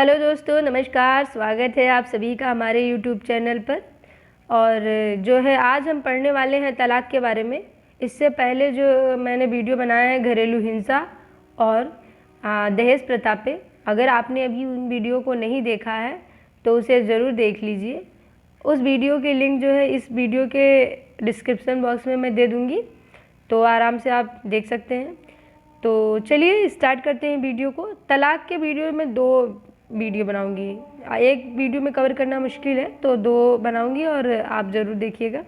Hello दोस्तों, नमस्कार। स्वागत है आप सभी का हमारे यूट्यूब चैनल पर। और जो है आज हम पढ़ने वाले हैं तलाक के बारे में। इससे पहले जो मैंने वीडियो बनाया है घरेलू हिंसा और दहेज प्रथा पे, अगर आपने अभी उन वीडियो को नहीं देखा है तो उसे ज़रूर देख लीजिए। उस वीडियो के लिंक जो है इस वीडियो के डिस्क्रिप्शन बॉक्स में मैं दे दूँगी, तो आराम से आप देख सकते हैं। तो चलिए स्टार्ट करते हैं वीडियो को। तलाक के वीडियो में 2 वीडियो बनाऊंगी, एक वीडियो में कवर करना मुश्किल है तो 2 बनाऊंगी और आप ज़रूर देखिएगा।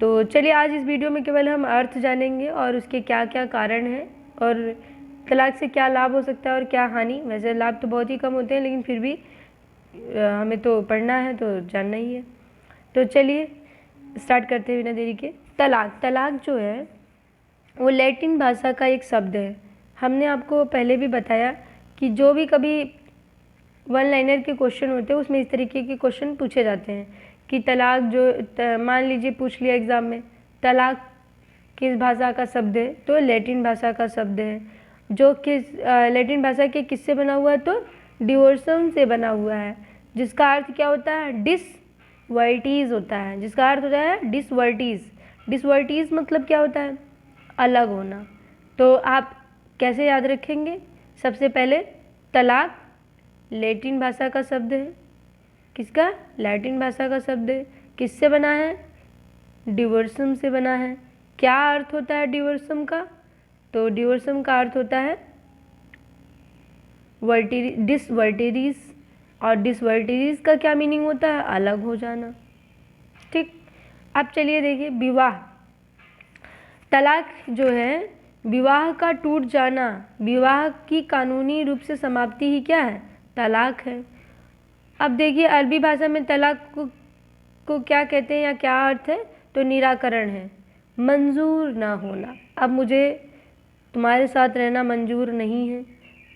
तो चलिए आज इस वीडियो में केवल हम अर्थ जानेंगे और उसके क्या क्या कारण हैं और तलाक से क्या लाभ हो सकता है और क्या हानि। वैसे लाभ तो बहुत ही कम होते हैं, लेकिन फिर भी हमें तो पढ़ना है तो जानना ही है। तो चलिए स्टार्ट करते हैं बिना देरी के। तलाक जो है वो लैटिन भाषा का एक शब्द है। हमने आपको पहले भी बताया कि जो भी कभी 1 लाइनर के क्वेश्चन होते हैं उसमें इस तरीके के क्वेश्चन पूछे जाते हैं कि तलाक जो मान लीजिए पूछ लिया एग्ज़ाम में, तलाक किस भाषा का शब्द है, तो लैटिन भाषा का शब्द है। जो किस लैटिन भाषा के किससे बना हुआ है, तो डिवोर्सम से बना हुआ है, जिसका अर्थ क्या होता है, डिसवर्टीज़ होता है, जिसका अर्थ होता है डिसवर्टीज़। डिसवर्टीज़ मतलब क्या होता है, अलग होना। तो आप कैसे याद रखेंगे, सबसे पहले तलाक लैटिन भाषा का शब्द है। किसका, लैटिन भाषा का शब्द है। किससे बना है, डिवोर्सम से बना है। क्या अर्थ होता है डिवोर्सम का, तो डिवोर्सम का अर्थ होता है डिसवर्टीरीज, और डिसवर्टीरीज का क्या मीनिंग होता है, अलग हो जाना। ठीक, अब चलिए देखिए विवाह। तलाक जो है विवाह का टूट जाना, विवाह की कानूनी रूप से समाप्ति ही क्या है, तलाक है। अब देखिए अरबी भाषा में तलाक को क्या कहते हैं या क्या अर्थ है, तो निराकरण है, मंजूर ना होना। अब मुझे तुम्हारे साथ रहना मंजूर नहीं है,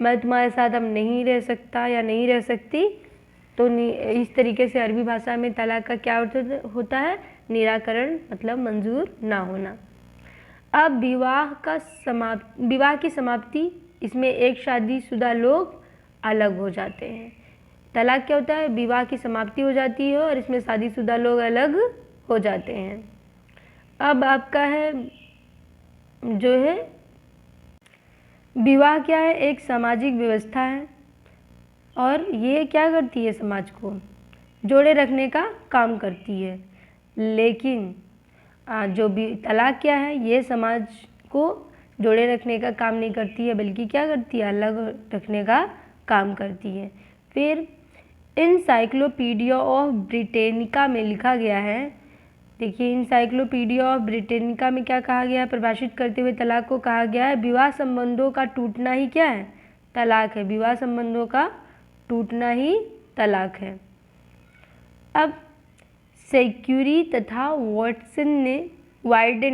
मैं तुम्हारे साथ अब नहीं रह सकता या नहीं रह सकती, तो इस तरीके से अरबी भाषा में तलाक का क्या अर्थ होता है, निराकरण, मतलब मंजूर ना होना। अब विवाह की समाप्ति, इसमें एक शादीशुदा लोग अलग हो जाते हैं। तलाक क्या होता है, विवाह की समाप्ति हो जाती है और इसमें शादीशुदा लोग अलग हो जाते हैं। अब आपका है जो है विवाह क्या है, एक सामाजिक व्यवस्था है और ये क्या करती है, समाज को जोड़े रखने का काम करती है। लेकिन जो भी तलाक क्या है, ये समाज को जोड़े रखने का काम नहीं करती है, बल्कि क्या करती है, अलग रखने का काम करती है। फिर इनसाइक्लोपीडिया ऑफ ब्रिटेनिका में लिखा गया है, देखिए इनसाइक्लोपीडिया ऑफ ब्रिटेनिका में क्या कहा गया है, परिभाषित करते हुए तलाक को कहा गया है, विवाह संबंधों का टूटना ही क्या है, तलाक है। विवाह संबंधों का टूटना ही तलाक है। अब सेक्यूरी तथा वाइडेन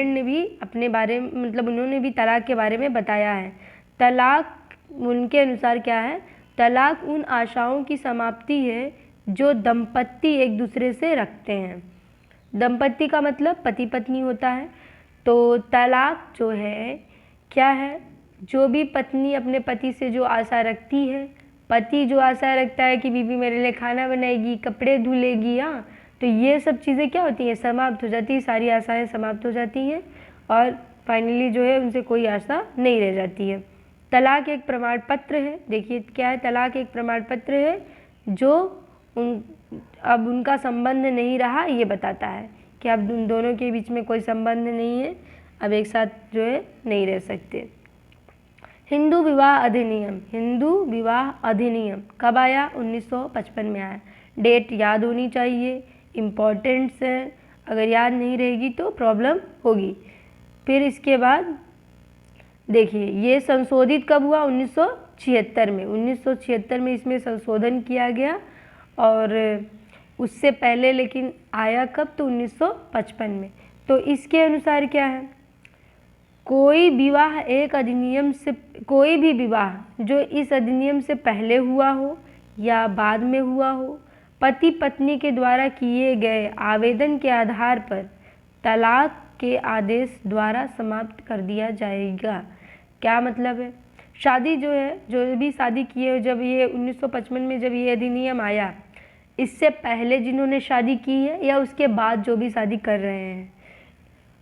ने भी अपने बारे में, मतलब उन्होंने भी तलाक के बारे में बताया है। तलाक उनके अनुसार क्या है, तलाक उन आशाओं की समाप्ति है जो दंपत्ति एक दूसरे से रखते हैं। दंपत्ति का मतलब पति पत्नी होता है। तो तलाक जो है क्या है, जो भी पत्नी अपने पति से जो आशा रखती है, पति जो आशा रखता है कि बीवी मेरे लिए खाना बनाएगी, कपड़े धुलेगी, हाँ, तो ये सब चीज़ें क्या होती हैं, समाप्त हो जाती है, सारी आशाएं समाप्त हो जाती हैं और फाइनली जो है उनसे कोई आशा नहीं रह जाती है। तलाक एक प्रमाण पत्र है। देखिए क्या है, तलाक एक प्रमाण पत्र है जो अब उनका संबंध नहीं रहा, ये बताता है कि अब उन दोनों के बीच में कोई संबंध नहीं है, अब एक साथ जो है नहीं रह सकते। हिंदू विवाह अधिनियम, हिंदू विवाह अधिनियम कब आया, 1955 में आया। डेट याद होनी चाहिए, इम्पॉर्टेंट्स है, अगर याद नहीं रहेगी तो प्रॉब्लम होगी। फिर इसके बाद देखिए ये संशोधित कब हुआ, 1976 में। 1976 में इसमें संशोधन किया गया और उससे पहले लेकिन आया कब, तो 1955 में। तो इसके अनुसार क्या है, कोई विवाह एक अधिनियम से, कोई भी विवाह जो इस अधिनियम से पहले हुआ हो या बाद में हुआ हो, पति पत्नी के द्वारा किए गए आवेदन के आधार पर तलाक के आदेश द्वारा समाप्त कर दिया जाएगा। क्या मतलब है, शादी जो है, जो भी शादी की है, जब ये 1955 में जब ये अधिनियम आया, इससे पहले जिन्होंने शादी की है या उसके बाद जो भी शादी कर रहे हैं,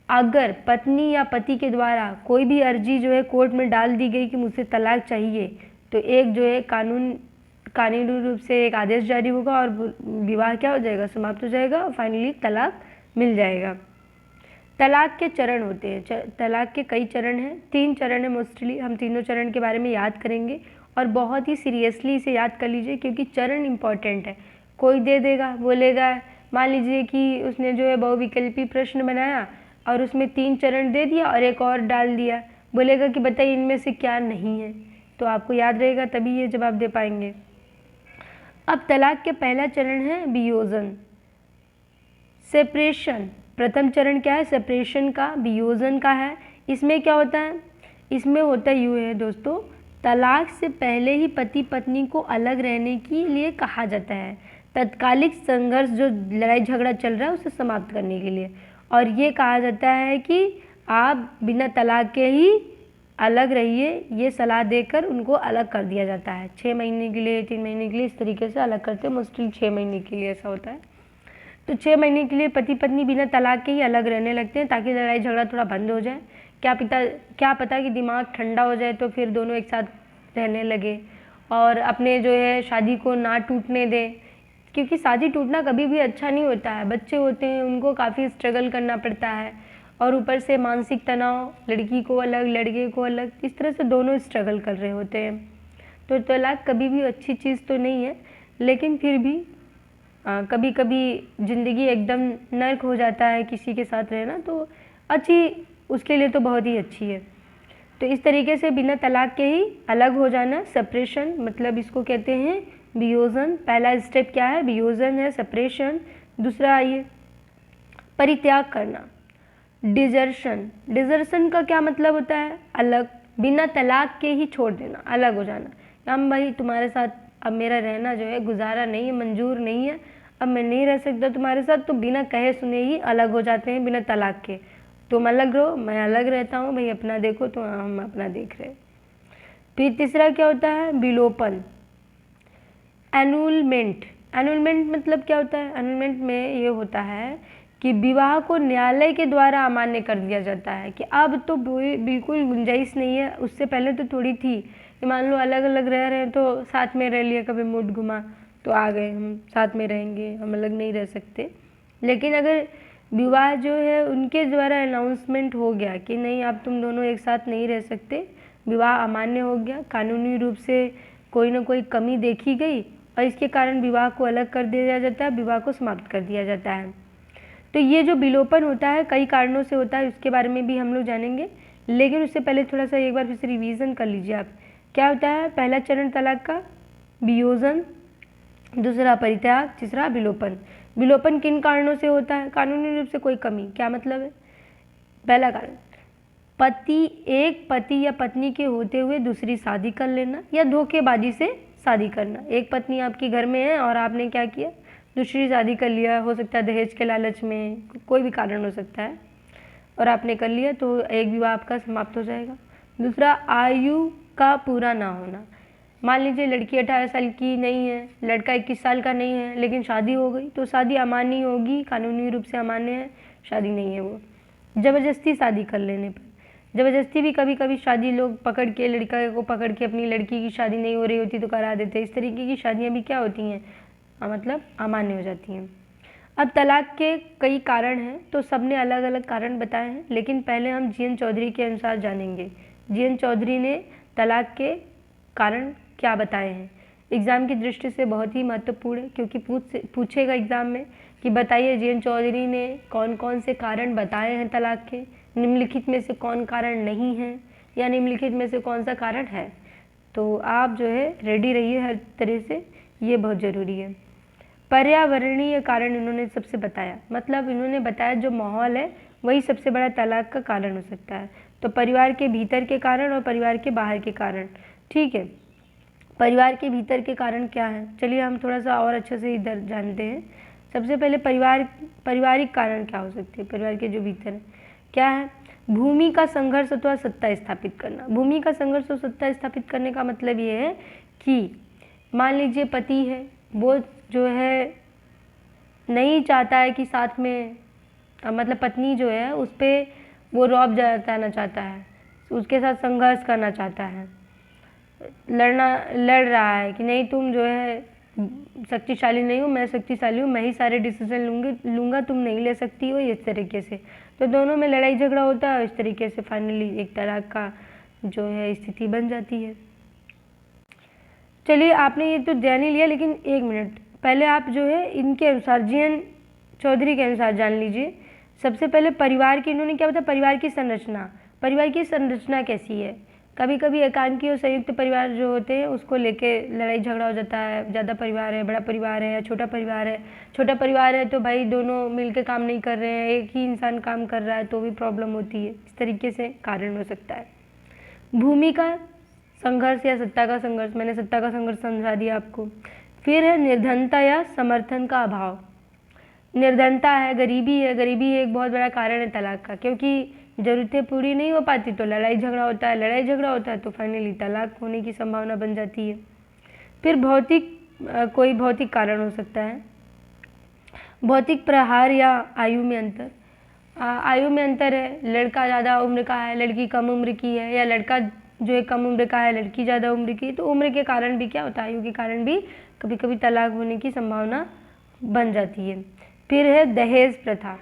अगर पत्नी या पति के द्वारा कोई भी अर्जी जो है कोर्ट में डाल दी गई कि मुझसे तलाक चाहिए, तो एक जो है कानूनी रूप से एक आदेश जारी होगा और विवाह क्या हो जाएगा, समाप्त हो जाएगा और फाइनली तलाक मिल जाएगा। तलाक के चरण होते हैं, तलाक के कई चरण हैं, 3 चरण है मोस्टली। हम तीनों चरण के बारे में याद करेंगे और बहुत ही सीरियसली इसे याद कर लीजिए, क्योंकि चरण इम्पॉर्टेंट है। कोई दे देगा, बोलेगा, मान लीजिए कि उसने जो है बहुविकल्पी प्रश्न बनाया और उसमें 3 चरण दे दिया और एक और डाल दिया, बोलेगा कि बताइए इनमें से क्या नहीं है, तो आपको याद रहेगा तभी ये जवाब दे पाएंगे। अब तलाक के पहला चरण है वियोजन, सेपरेशन। प्रथम चरण क्या है, सेपरेशन का, वियोजन का है। इसमें क्या होता है, इसमें होता यूँ है दोस्तों, तलाक से पहले ही पति पत्नी को अलग रहने के लिए कहा जाता है, तत्कालिक संघर्ष जो लड़ाई झगड़ा चल रहा है उसे समाप्त करने के लिए। और ये कहा जाता है कि आप बिना तलाक के ही अलग रहिए, ये सलाह देकर उनको अलग कर दिया जाता है। 6 महीने के लिए, 3 महीने के लिए, इस तरीके से अलग करते हैं। मोस्टली 6 महीने के लिए ऐसा होता है। तो 6 महीने के लिए पति पत्नी बिना तलाक के ही अलग रहने लगते हैं, ताकि लड़ाई झगड़ा थोड़ा बंद हो जाए। क्या पता कि दिमाग ठंडा हो जाए तो फिर दोनों एक साथ रहने लगे और अपने जो है शादी को ना टूटने दें, क्योंकि शादी टूटना कभी भी अच्छा नहीं होता है। बच्चे होते हैं, उनको काफ़ी स्ट्रगल करना पड़ता है और ऊपर से मानसिक तनाव, लड़की को अलग लड़के को अलग, इस तरह से दोनों स्ट्रगल कर रहे होते हैं। तो तलाक कभी भी अच्छी चीज़ तो नहीं है, लेकिन फिर भी कभी कभी ज़िंदगी एकदम नर्क हो जाता है किसी के साथ रहना, तो अच्छी, उसके लिए तो बहुत ही अच्छी है। तो इस तरीके से बिना तलाक के ही अलग हो जाना, सेपरेशन, मतलब इसको कहते हैं वियोजन। पहला स्टेप क्या है, वियोजन है, सेपरेशन। दूसरा आइए, परित्याग करना, डिजर्शन। डिजर्शन का क्या मतलब होता है, अलग, बिना तलाक के ही छोड़ देना, अलग हो जाना। हम भाई तुम्हारे साथ अब मेरा रहना जो है गुजारा नहीं है, मंजूर नहीं है, अब मैं नहीं रह सकता तुम्हारे साथ, तो बिना कहे सुने ही अलग हो जाते हैं बिना तलाक के। तुम अलग रहो, मैं अलग रहता हूँ, भाई अपना देखो, तो हम अपना देख रहे हैं। फिर तीसरा क्या होता है, विलोपन, एनुलमेंट। एनुलमेंट मतलब क्या होता है, एनुलमेंट में ये होता है कि विवाह को न्यायालय के द्वारा अमान्य कर दिया जाता है, कि अब तो बिल्कुल गुंजाइश नहीं है। उससे पहले तो थोड़ी थी कि मान लो अलग अलग रह रहे हैं तो साथ में रह लिया, कभी मूड घुमा तो आ गए, हम साथ में रहेंगे, हम अलग नहीं रह सकते। लेकिन अगर विवाह जो है उनके द्वारा अनाउंसमेंट हो गया कि नहीं अब तुम दोनों एक साथ नहीं रह सकते, विवाह अमान्य हो गया, कानूनी रूप से कोई ना कोई कमी देखी गई और इसके कारण विवाह को अलग कर दिया जाता है, विवाह को समाप्त कर दिया जाता है। तो ये जो विलोपन होता है कई कारणों से होता है, उसके बारे में भी हम लोग जानेंगे। लेकिन उससे पहले थोड़ा सा एक बार फिर से रिवीजन कर लीजिए आप। क्या होता है, पहला चरण तलाक का, वियोजन, दूसरा परित्याग, तीसरा विलोपन। विलोपन किन कारणों से होता है, कानूनी रूप से कोई कमी। क्या मतलब है, पहला कारण, एक पति या पत्नी के होते हुए दूसरी शादी कर लेना या धोखेबाजी से शादी करना। एक पत्नी आपके घर में है और आपने क्या किया, दूसरी शादी कर लिया, हो सकता है दहेज के लालच में, कोई भी कारण हो सकता है, और आपने कर लिया, तो एक विवाह आपका समाप्त हो जाएगा। दूसरा, आयु का पूरा ना होना। मान लीजिए लड़की 18 साल की नहीं है, लड़का 21 साल का नहीं है, लेकिन शादी हो गई, तो शादी अमान्य होगी, कानूनी रूप से अमान्य है, शादी नहीं है वो। ज़बरदस्ती शादी कर लेने पर, ज़बरदस्ती भी कभी कभी शादी लोग पकड़ के, लड़का को पकड़ के, अपनी लड़की की शादी नहीं हो रही होती तो करा देते। इस तरीके की शादियाँ भी क्या होती हैं, मतलब अमान्य हो जाती हैं। अब तलाक के कई कारण हैं, तो सब ने अलग अलग कारण बताए हैं, लेकिन पहले हम जी.एन. चौधरी के अनुसार जानेंगे। जी.एन. चौधरी ने तलाक के कारण क्या बताए हैं, एग्ज़ाम की दृष्टि से बहुत ही महत्वपूर्ण है, क्योंकि पूछेगा एग्ज़ाम में कि बताइए जी.एन. चौधरी ने कौन कौन से कारण बताए हैं तलाक के, निम्नलिखित में से कौन कारण नहीं है, या निम्नलिखित में से कौन सा कारण है। तो आप जो है रेडी रहिए हर तरह से, ये बहुत ज़रूरी है। पर्यावरणीय कारण इन्होंने सबसे बताया, मतलब इन्होंने बताया जो माहौल है वही सबसे बड़ा तलाक का कारण हो सकता है। तो परिवार के भीतर के कारण और परिवार के बाहर के कारण। ठीक है, परिवार के भीतर के कारण क्या है, चलिए हम थोड़ा सा और अच्छे से इधर जानते हैं। सबसे पहले पारिवारिक कारण क्या हो सकते हैं, परिवार के जो भीतर क्या है, भूमि का संघर्ष अथवा सत्ता स्थापित करना। भूमि का संघर्ष और सत्ता स्थापित करने का मतलब ये है कि मान लीजिए पति है, वो जो है नहीं चाहता है कि साथ में मतलब पत्नी जो है उस पर वो रौब जताना चाहता है, उसके साथ संघर्ष करना चाहता है, लड़ रहा है कि नहीं तुम जो है शक्तिशाली नहीं हो, मैं शक्तिशाली हूँ, मैं ही सारे डिसीजन लूँगा, तुम नहीं ले सकती हो, इस तरीके से। तो दोनों में लड़ाई झगड़ा होता है और इस तरीके से फाइनली एक तलाक का जो है स्थिति बन जाती है। चलिए आपने ये तो जान ही लिया, लेकिन एक मिनट पहले आप जो है इनके अनुसार जीएन चौधरी के अनुसार जान लीजिए। सबसे पहले परिवार की इन्होंने क्या बताया, परिवार की संरचना। परिवार की संरचना कैसी है? कभी कभी एकांकी और संयुक्त परिवार जो होते हैं उसको लेके लड़ाई झगड़ा हो जाता है। ज़्यादा परिवार है, बड़ा परिवार है या छोटा परिवार है। छोटा परिवार है तो भाई दोनों मिलकर काम नहीं कर रहे हैं, एक ही इंसान काम कर रहा है तो भी प्रॉब्लम होती है। इस तरीके से कारण हो सकता है। भूमि का संघर्ष या सत्ता का संघर्ष, मैंने सत्ता का संघर्ष समझा दिया आपको। फिर है निर्धनता या समर्थन का अभाव। निर्धनता है, गरीबी है। गरीबी एक बहुत बड़ा कारण है तलाक का, क्योंकि ज़रूरतें पूरी नहीं हो पाती तो लड़ाई झगड़ा होता है, लड़ाई झगड़ा होता है तो फाइनली तलाक होने की संभावना बन जाती है। फिर कोई भौतिक कारण हो सकता है। भौतिक प्रहार या आयु में अंतर। आयु में अंतर है, लड़का ज़्यादा उम्र का है, लड़की कम उम्र की है, या लड़का जो है कम उम्र का है, लड़की ज़्यादा उम्र की, तो उम्र के कारण भी क्या होता है, आयु के कारण भी कभी कभी तलाक होने की संभावना बन जाती है। फिर है दहेज प्रथा।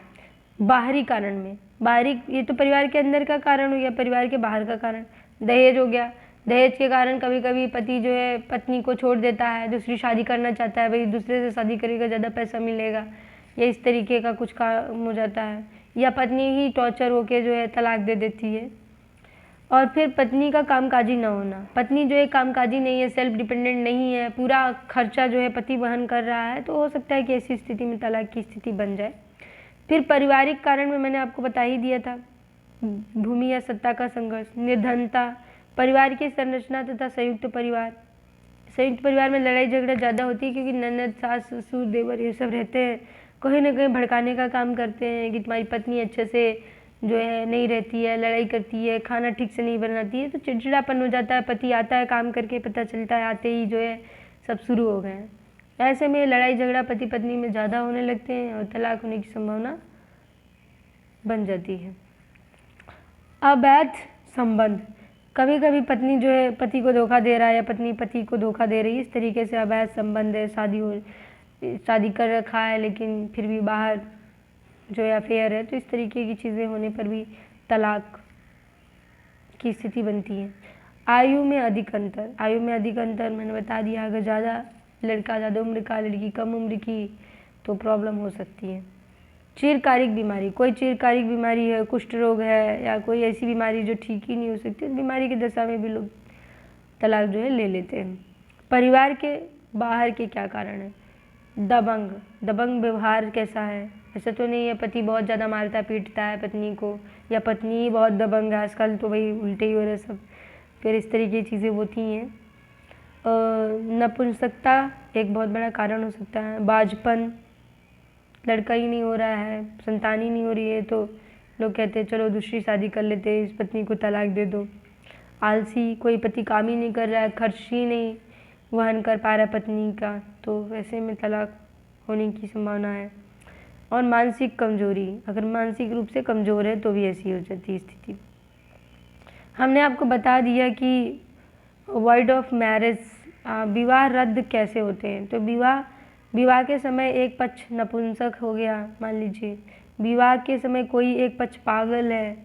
बाहरी कारण में, बाहरी ये तो परिवार के अंदर का कारण हो गया, परिवार के बाहर का कारण दहेज हो गया। दहेज के कारण कभी कभी पति जो है पत्नी को छोड़ देता है, दूसरी शादी करना चाहता है, भाई दूसरे से शादी करेगा ज़्यादा पैसा मिलेगा, या इस तरीके का कुछ काम हो जाता है। या पत्नी ही टॉर्चर होके जो है तलाक दे देती है। और फिर पत्नी का कामकाजी न होना। पत्नी जो है कामकाजी नहीं है, सेल्फ डिपेंडेंट नहीं है, पूरा खर्चा जो है पति वहन कर रहा है, तो हो सकता है कि ऐसी स्थिति में तलाक की स्थिति बन जाए। फिर पारिवारिक कारण में मैंने आपको बता ही दिया था, भूमि या सत्ता का संघर्ष, निर्धनता, परिवार की संरचना तथा संयुक्त परिवार। संयुक्त परिवार में लड़ाई झगड़ा ज़्यादा होती है क्योंकि ननद, सास, ससुर, देवर ये सब रहते हैं, कहीं ना कहीं भड़काने का काम करते हैं कि तुम्हारी पत्नी अच्छे से जो है नहीं रहती है, लड़ाई करती है, खाना ठीक से नहीं बनाती है, तो चिड़चिड़ापन हो जाता है। पति आता है काम करके, पता चलता है आते ही जो है सब शुरू हो गए हैं। ऐसे में लड़ाई झगड़ा पति पत्नी में ज़्यादा होने लगते हैं और तलाक होने की संभावना बन जाती है। अवैध संबंध। कभी कभी पत्नी जो है पति को धोखा दे रहा है या पत्नी पति को धोखा दे रही है, इस तरीके से अवैध संबंध है। शादी कर रखा है लेकिन फिर भी बाहर जो है अफेयर है, तो इस तरीके की चीज़ें होने पर भी तलाक की स्थिति बनती है। आयु में अधिक अंतर। आयु में अधिक अंतर मैंने बता दिया, अगर लड़का ज़्यादा उम्र का, लड़की कम उम्र की, तो प्रॉब्लम हो सकती है। चिरकालिक बीमारी। कोई चिरकालिक बीमारी है, कुष्ठ रोग है या कोई ऐसी बीमारी जो ठीक ही नहीं हो सकती, उस बीमारी की दशा में भी लोग तलाक जो है ले लेते हैं। परिवार के बाहर के क्या कारण है? दबंग व्यवहार कैसा है? ऐसा तो नहीं है पति बहुत ज़्यादा मारता पीटता है पत्नी को, या पत्नी ही बहुत दबंग है, आजकल तो भाई उल्टे ही हो रहे सब। फिर इस तरीके की चीज़ें होती हैं। नपुंसकता एक बहुत बड़ा कारण हो सकता है। बाझपन, लड़का ही नहीं हो रहा है, संतान ही नहीं हो रही है, तो लोग कहते हैं चलो दूसरी शादी कर लेते हैं, इस पत्नी को तलाक दे दो। आलसी, कोई पति काम ही नहीं कर रहा है, खर्च ही नहीं वहन कर पा रहा है पत्नी का, तो वैसे में तलाक होने की संभावना है। और मानसिक कमजोरी, अगर मानसिक रूप से कमज़ोर है तो भी ऐसी हो जाती है स्थिति। हमने आपको बता दिया कि वॉइड ऑफ मैरिज, विवाह रद्द कैसे होते हैं। तो विवाह के समय एक पक्ष नपुंसक हो गया, मान लीजिए विवाह के समय कोई एक पक्ष पागल है,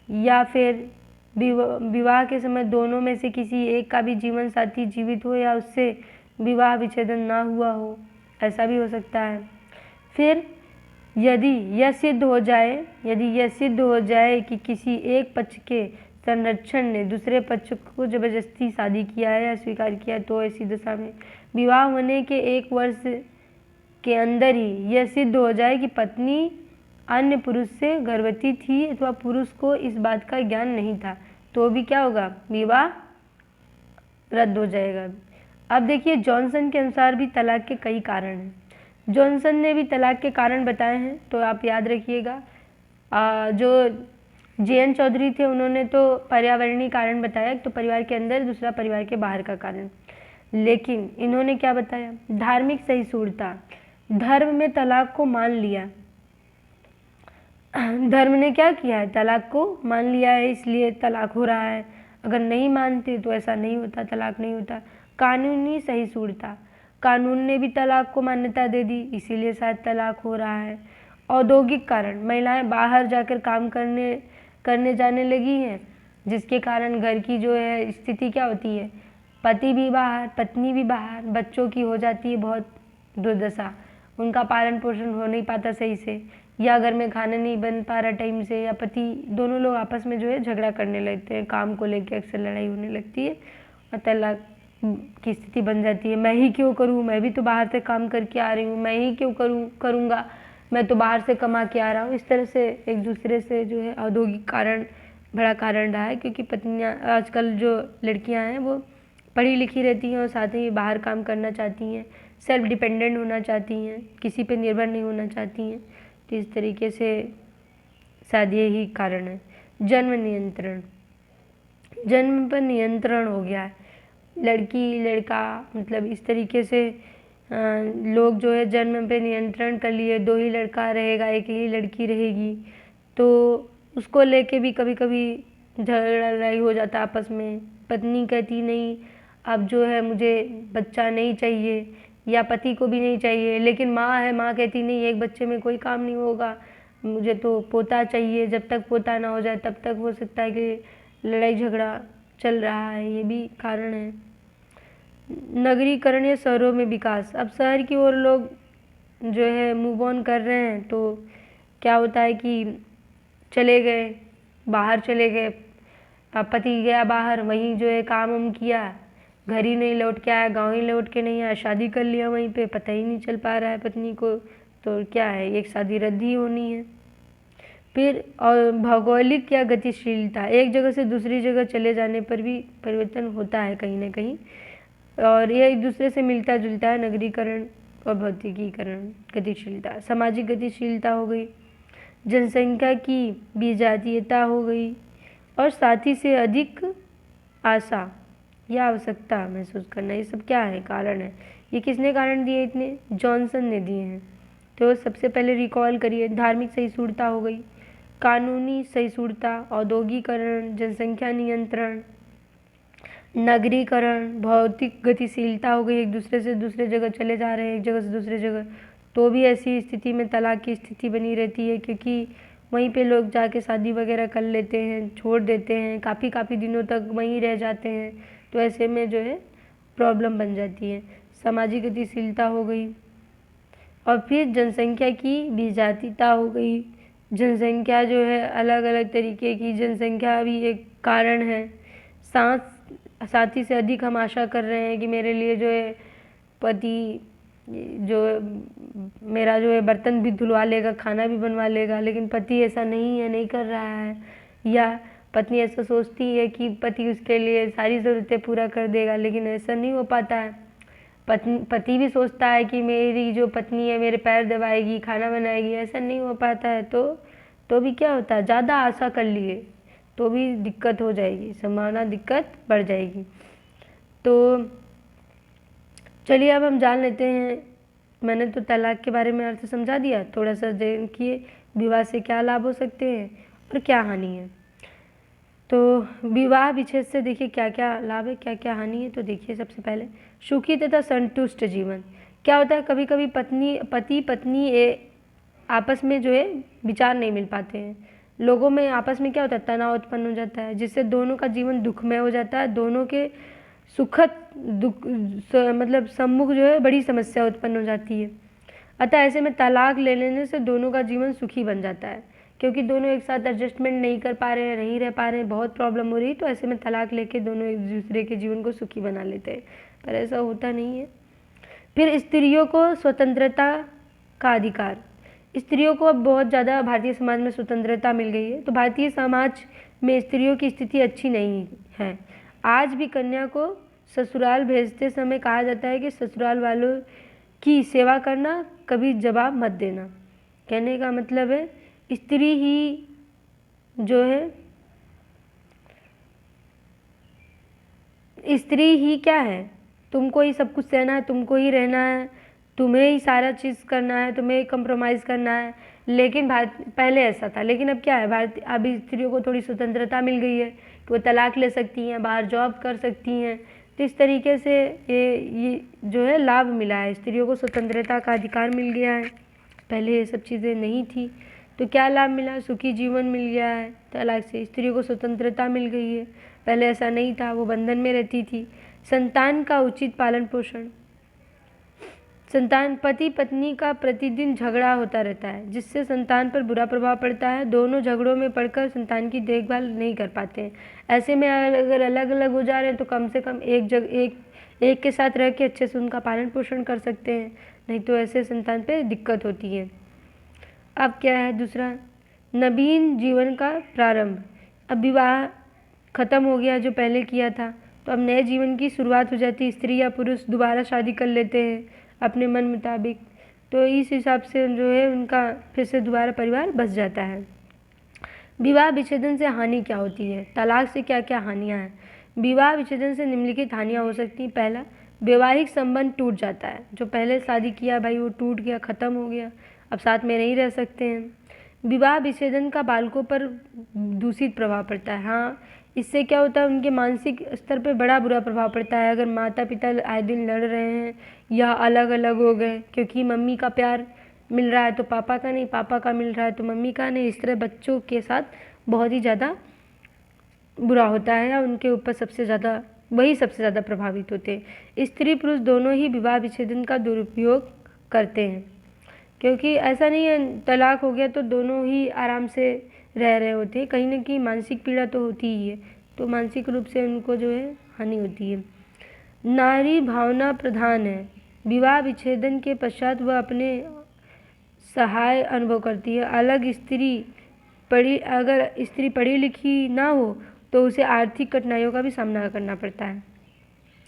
या फिर विवाह के समय दोनों में से किसी एक का भी जीवन साथी जीवित हो या उससे विवाह विच्छेदन ना हुआ हो, ऐसा भी हो सकता है। फिर यदि यह सिद्ध हो जाए कि किसी एक पक्ष के संरक्षण ने दूसरे पक्ष को जबरदस्ती शादी किया है या स्वीकार किया, तो ऐसी दशा में विवाह होने के 1 वर्ष के अंदर ही यह सिद्ध हो जाए कि पत्नी अन्य पुरुष से गर्भवती थी अथवा पुरुष को इस बात का ज्ञान नहीं था, तो भी क्या होगा, विवाह रद्द हो जाएगा। अब देखिए जॉनसन के अनुसार भी तलाक के कई कारण हैं। जॉनसन ने भी तलाक के कारण बताए हैं, तो आप याद रखिएगा। जो JN चौधरी थे, उन्होंने तो पर्यावरणीय कारण बताया, एक तो परिवार के अंदर, दूसरा परिवार के बाहर का कारण। लेकिन इन्होंने क्या बताया, धार्मिक सहिष्णुता, धर्म में तलाक को मान लिया, धर्म ने क्या किया है, तलाक को मान लिया है, इसलिए तलाक हो रहा है। अगर नहीं मानते तो ऐसा नहीं होता, तलाक नहीं होता। कानूनी सहिष्णुता, कानून ने भी तलाक को मान्यता दे दी, इसीलिए शायद तलाक हो रहा है। औद्योगिक कारण, महिलाएं बाहर जाकर काम करने जाने लगी हैं, जिसके कारण घर की जो है स्थिति क्या होती है, पति भी बाहर, पत्नी भी बाहर, बच्चों की हो जाती है बहुत दुर्दशा, उनका पालन पोषण हो नहीं पाता सही से, या घर में खाना नहीं बन पा रहा टाइम से, या पति दोनों लोग आपस में जो है झगड़ा करने लगते हैं, काम को लेकर अक्सर लड़ाई होने लगती है और तलाक की स्थिति बन जाती है। मैं ही क्यों करूँ, मैं भी तो बाहर से काम करके आ रही हूँ, मैं ही क्यों करूँगा, मैं तो बाहर से कमा के आ रहा हूँ। इस तरह से एक दूसरे से जो है औद्योगिक कारण बड़ा कारण रहा है, क्योंकि पत्नियाँ आजकल जो लड़कियाँ हैं वो पढ़ी लिखी रहती हैं और साथ ही बाहर काम करना चाहती हैं, सेल्फ डिपेंडेंट होना चाहती हैं, किसी पे निर्भर नहीं होना चाहती हैं। तो इस तरीके से शायद यही कारण है। जन्म नियंत्रण, जन्म पर नियंत्रण हो गया है, लड़की लड़का मतलब इस तरीके से लोग जो है जन्म पे नियंत्रण कर लिए, 2 ही लड़का रहेगा, 1 ही लड़की रहेगी, तो उसको लेके भी कभी कभी झगड़ा लड़ाई हो जाता आपस में। पत्नी कहती नहीं, अब जो है मुझे बच्चा नहीं चाहिए, या पति को भी नहीं चाहिए, लेकिन माँ है, माँ कहती नहीं, एक बच्चे में कोई काम नहीं होगा, मुझे तो पोता चाहिए, जब तक पोता ना हो जाए तब तक हो सकता है कि लड़ाई झगड़ा चल रहा है, ये भी कारण है। नगरीकरण या शहरों में विकास, अब शहर की ओर लोग जो है मूव ऑन कर रहे हैं, तो क्या होता है कि चले गए, बाहर चले गए, पति गया बाहर, वहीं जो है काम वाम किया, घर ही नहीं लौट के आया, गांव ही लौट के नहीं आया, शादी कर लिया वहीं पे, पता ही नहीं चल पा रहा है पत्नी को, तो क्या है, एक शादी रद्द ही होनी है। फिर और भौगोलिक या गतिशीलता, एक जगह से दूसरी जगह चले जाने पर भी परिवर्तन होता है कहीं ना कहीं, और यह एक दूसरे से मिलता जुलता है, नगरीकरण और भौतिकीकरण। गतिशीलता, सामाजिक गतिशीलता हो गई, जनसंख्या की विजातीयता हो गई, और साथी से अधिक आशा या आवश्यकता महसूस करना, ये सब क्या है, कारण है। ये किसने कारण दिए इतने, जॉनसन ने दिए हैं। तो सबसे पहले रिकॉल करिए, धार्मिक सहिष्णुता हो गई, कानूनी सहिष्णुता, औद्योगिकरण, जनसंख्या नियंत्रण, नगरीकरण, भौतिक गतिशीलता हो गई, एक दूसरे से दूसरे जगह चले जा रहे हैं, एक जगह से दूसरे जगह, तो भी ऐसी स्थिति में तलाक की स्थिति बनी रहती है, क्योंकि वहीं पे लोग जाके शादी वगैरह कर लेते हैं, छोड़ देते हैं, काफ़ी दिनों तक वहीं रह जाते हैं, तो ऐसे में जो है प्रॉब्लम बन जाती है। सामाजिक गतिशीलता हो गई, और फिर जनसंख्या की विजातीयता हो गई, जनसंख्या जो है अलग अलग तरीके की जनसंख्या भी एक कारण है। साथी से अधिक हम आशा कर रहे हैं कि मेरे लिए जो है पति जो मेरा जो है बर्तन भी धुलवा लेगा, खाना भी बनवा लेगा, लेकिन पति ऐसा नहीं है, नहीं कर रहा है, या पत्नी ऐसा सोचती है कि पति उसके लिए सारी ज़रूरतें पूरा कर देगा, लेकिन ऐसा नहीं हो पाता है। पति भी सोचता है कि मेरी जो पत्नी है मेरे पैर दबाएगी, खाना बनाएगी, ऐसा नहीं हो पाता है, तो भी क्या होता है, ज़्यादा आशा कर लिए तो भी दिक्कत हो जाएगी, संभावना दिक्कत बढ़ जाएगी। तो चलिए अब हम जान लेते हैं, मैंने तो तलाक के बारे में अर्थ समझा दिया, थोड़ा सा देखिए विवाह से क्या लाभ हो सकते हैं और क्या हानि है। तो विवाह विच्छेद से देखिए क्या क्या लाभ है, क्या क्या हानि है। तो देखिए सबसे पहले सुखी तथा संतुष्ट जीवन। क्या होता है, कभी कभी पति पत्नी आपस में जो है विचार नहीं मिल पाते हैं, लोगों में आपस में क्या होता है, तनाव उत्पन्न हो जाता है, जिससे दोनों का जीवन दुखमय हो जाता है, दोनों के सुखद दुख मतलब सम्मुख जो है बड़ी समस्या उत्पन्न हो जाती है। अतः ऐसे में तलाक ले लेने से दोनों का जीवन सुखी बन जाता है, क्योंकि दोनों एक साथ एडजस्टमेंट नहीं कर पा रहे हैं, नहीं रह पा रहे हैं, बहुत प्रॉब्लम हो रही है, तो ऐसे में तलाक लेके दोनों एक दूसरे के जीवन को सुखी बना लेते हैं, पर ऐसा होता नहीं है। फिर स्त्रियों को स्वतंत्रता का अधिकार, स्त्रियों को अब बहुत ज़्यादा भारतीय समाज में स्वतंत्रता मिल गई है, तो भारतीय समाज में स्त्रियों की स्थिति अच्छी नहीं है। आज भी कन्या को ससुराल भेजते समय कहा जाता है कि ससुराल वालों की सेवा करना, कभी जवाब मत देना। कहने का मतलब है स्त्री ही जो है स्त्री ही क्या है, तुमको ही सब कुछ सहना है, तुमको ही रहना है, तुम्हें ही सारा चीज़ करना है, तुम्हें ही कंप्रोमाइज़ करना है। लेकिन पहले ऐसा था, लेकिन अब क्या है, अभी स्त्रियों को थोड़ी स्वतंत्रता मिल गई है कि वो तलाक ले सकती हैं, बाहर जॉब कर सकती हैं। तो इस तरीके से ये जो है लाभ मिला है, स्त्रियों को स्वतंत्रता का अधिकार मिल गया है। पहले ये सब चीज़ें नहीं थी, तो क्या लाभ मिला, सुखी जीवन मिल गया है तलाक से, स्त्रियों को स्वतंत्रता मिल गई है। पहले ऐसा नहीं था, वो बंधन में रहती थी। संतान का उचित पालन पोषण, संतान पति पत्नी का प्रतिदिन झगड़ा होता रहता है, जिससे संतान पर बुरा प्रभाव पड़ता है। दोनों झगड़ों में पड़कर संतान की देखभाल नहीं कर पाते हैं। ऐसे में अगर अलग अलग हो जा रहे हैं तो कम से कम एक के साथ रह के अच्छे से उनका पालन पोषण कर सकते हैं, नहीं तो ऐसे संतान पे दिक्कत होती है। अब क्या है दूसरा, नवीन जीवन का प्रारंभ। अब विवाह ख़त्म हो गया जो पहले किया था, तो अब नए जीवन की शुरुआत हो जाती है। स्त्री या पुरुष दोबारा शादी कर लेते हैं अपने मन मुताबिक, तो इस हिसाब से जो है उनका फिर से दोबारा परिवार बस जाता है। विवाह विच्छेदन से हानि क्या होती है, तलाक से क्या क्या हानियाँ हैं। विवाह विच्छेदन से निम्नलिखित हानियाँ हो सकती हैं। पहला, वैवाहिक संबंध टूट जाता है। जो पहले शादी किया भाई वो टूट गया, ख़त्म हो गया, अब साथ में नहीं रह सकते हैं। विवाह विच्छेदन का बालकों पर दूषित प्रभाव पड़ता है। हाँ, इससे क्या होता है, उनके मानसिक स्तर पर बड़ा बुरा प्रभाव पड़ता है। अगर माता पिता आए दिन लड़ रहे हैं या अलग अलग हो गए, क्योंकि मम्मी का प्यार मिल रहा है तो पापा का नहीं, पापा का मिल रहा है तो मम्मी का नहीं, इस तरह बच्चों के साथ बहुत ही ज़्यादा बुरा होता है या उनके ऊपर सबसे ज़्यादा प्रभावित होते हैं। स्त्री पुरुष दोनों ही विवाह विच्छेदन का दुरुपयोग करते हैं, क्योंकि ऐसा नहीं है तलाक हो गया तो दोनों ही आराम से रह रहे होते हैं, कहीं ना कहीं मानसिक पीड़ा तो होती ही है, तो मानसिक रूप से उनको जो है हानि होती है। नारी भावना प्रधान है। विवाह विच्छेदन के पश्चात वह अपने सहाय अनुभव करती है। अगर स्त्री पढ़ी लिखी ना हो तो उसे आर्थिक कठिनाइयों का भी सामना करना पड़ता है।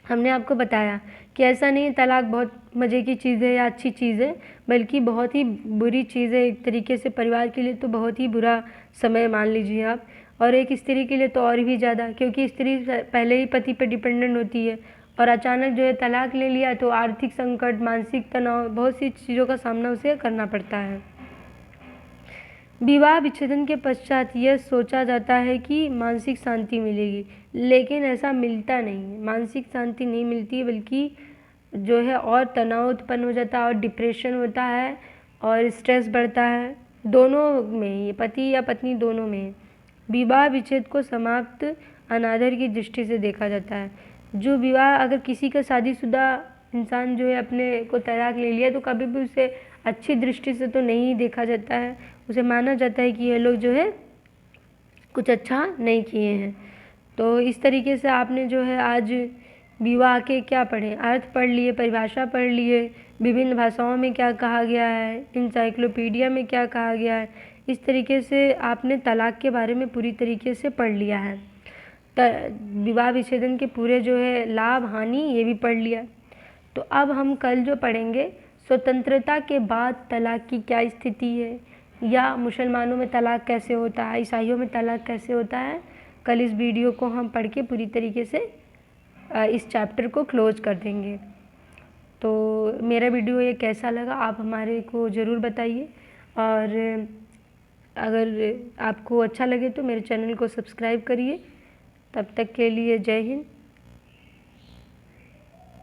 हमने आपको बताया कि ऐसा नहीं है तलाक बहुत मज़े की चीज़ है या अच्छी चीज़ है, बल्कि बहुत ही बुरी चीज़ है। एक तरीके से परिवार के लिए तो बहुत ही बुरा समय मान लीजिए आप, और एक स्त्री के लिए तो और भी ज़्यादा, क्योंकि स्त्री पहले ही पति पर डिपेंडेंट होती है और अचानक जो है तलाक ले लिया तो आर्थिक संकट, मानसिक तनाव, बहुत सी चीज़ों का सामना उसे करना पड़ता है। विवाह विच्छेदन के पश्चात यह सोचा जाता है कि मानसिक शांति मिलेगी, लेकिन ऐसा मिलता नहीं है। मानसिक शांति नहीं मिलती, बल्कि जो है और तनाव उत्पन्न हो जाता है और डिप्रेशन होता है और स्ट्रेस बढ़ता है, दोनों में, ये पति या पत्नी दोनों में। विवाह विच्छेद को समाप्त अनादर की दृष्टि से देखा जाता है। जो विवाह, अगर किसी का शादीशुदा इंसान जो है अपने को तलाक ले लिया तो कभी भी उसे अच्छी दृष्टि से तो नहीं देखा जाता है, उसे माना जाता है कि ये लोग जो है कुछ अच्छा नहीं किए हैं। तो इस तरीके से आपने जो है आज विवाह के क्या पढ़े, अर्थ पढ़ लिए, परिभाषा पढ़ लिए, विभिन्न भाषाओं में क्या कहा गया है, इंसाइक्लोपीडिया में क्या कहा गया है। इस तरीके से आपने तलाक के बारे में पूरी तरीके से पढ़ लिया है। विवाह विच्छेदन के पूरे जो है लाभ हानि ये भी पढ़ लिया। तो अब हम कल जो पढ़ेंगे स्वतंत्रता के बाद तलाक की क्या स्थिति है, या मुसलमानों में तलाक कैसे होता है, ईसाइयों में तलाक कैसे होता है। कल इस वीडियो को हम पढ़ के पूरी तरीके से इस चैप्टर को क्लोज कर देंगे। तो मेरा वीडियो ये कैसा लगा आप हमारे को ज़रूर बताइए, और अगर आपको अच्छा लगे तो मेरे चैनल को सब्सक्राइब करिए। तब तक के लिए जय हिंद।